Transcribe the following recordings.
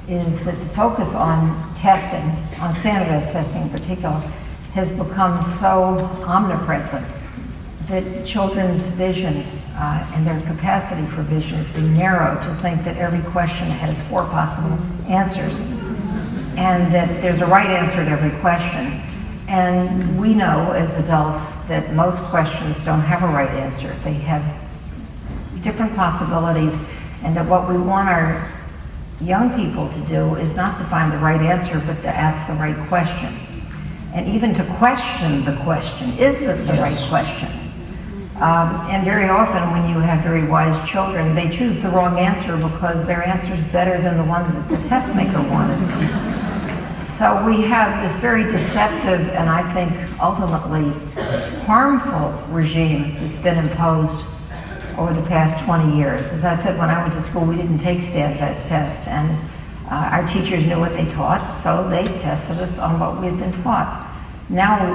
is that the focus on testing, on standardized testing in particular, has become so omnipresent that children's vision and their capacity for vision has been narrowed to think that every question has 4 possible answers and that there's a right answer to every question. And we know as adults that most questions don't have a right answer. They have different possibilities, and that what we want our young people to do is not to find the right answer, but to ask the right question. And even to question the question, is this the right question? And very often when you have very wise children, they choose the wrong answer because their answer is better than the one that the test maker wanted. So we have this very deceptive and I think ultimately harmful regime that's been imposed over the past 20 years. As I said, when I went to school, we didn't take standardized tests, and our teachers knew what they taught, so they tested us on what we had been taught. Now,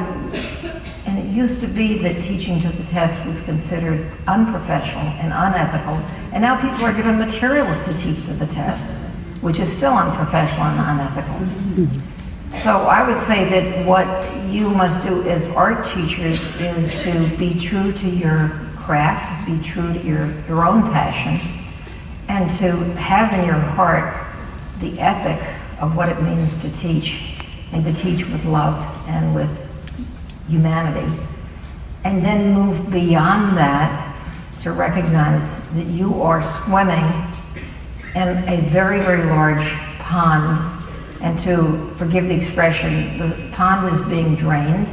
and it used to be that teaching to the test was considered unprofessional and unethical, and now people are given materials to teach to the test, which is still unprofessional and unethical. So I would say that what you must do as art teachers is to be true to your craft, be true to your own passion, and to have in your heart the ethic of what it means to teach, and to teach with love and with humanity. And then move beyond that to recognize that you are swimming in a very, very large pond, and to, forgive the expression, the pond is being drained.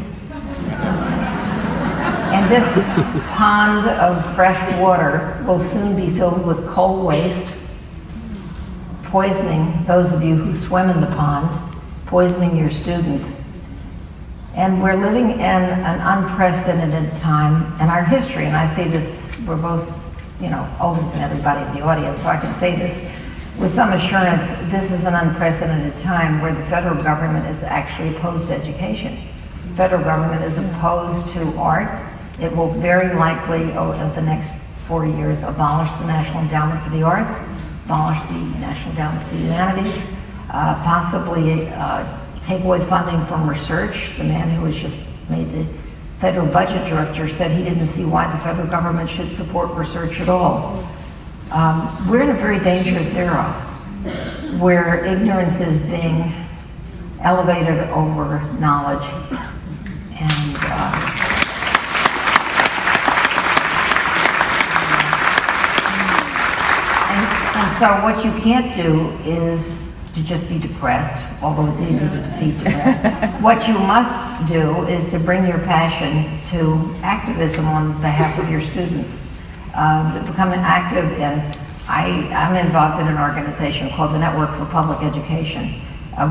And this pond of fresh water will soon be filled with coal waste, poisoning those of you who swim in the pond, poisoning your students. And we're living in an unprecedented time in our history, and I say this, we're both, older than everybody in the audience, so I can say this with some assurance. This is an unprecedented time where the federal government is actually opposed to education. The federal government is opposed to art. It will very likely, over the next 4 years, abolish the National Endowment for the Arts, abolish the National Endowment for the Humanities, possibly take away funding from research. The man who was just made the federal budget director said he didn't see why the federal government should support research at all. We're in a very dangerous era where ignorance is being elevated over knowledge, and so what you can't do is to just be depressed, although it's easy to be depressed. What you must do is to bring your passion to activism on behalf of your students. To become active I'm involved in an organization called the Network for Public Education.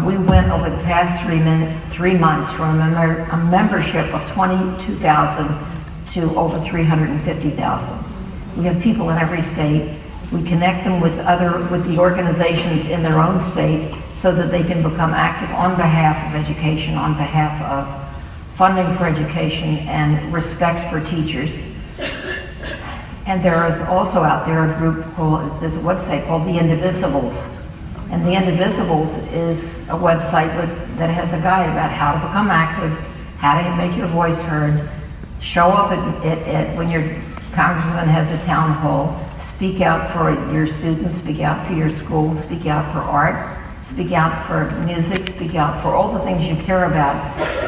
We went over the past 3 months from a membership of 22,000 to over 350,000. We have people in every state. We connect them with the organizations in their own state so that they can become active on behalf of education, on behalf of funding for education and respect for teachers. And there is also out there there's a website called The Indivisibles. And The Indivisibles is a website that has a guide about how to become active, how to make your voice heard, show up at when your congressman has a town hall, speak out for your students, speak out for your school, speak out for art, speak out for music, speak out for all the things you care about.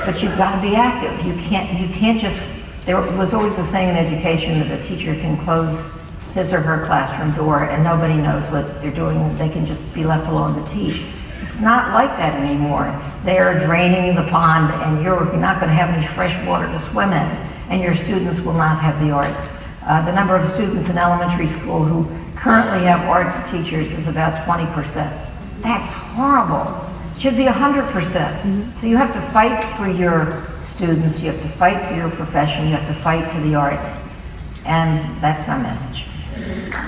But you've got to be active. You can't just. There was always the saying in education that the teacher can close his or her classroom door and nobody knows what they're doing. They can just be left alone to teach. It's not like that anymore. They are draining the pond, and you're not going to have any fresh water to swim in, and your students will not have the arts. The number of students in elementary school who currently have arts teachers is about 20%. That's horrible. It should be 100%. So you have to fight for your students, you have to fight for your profession, you have to fight for the arts, and that's my message.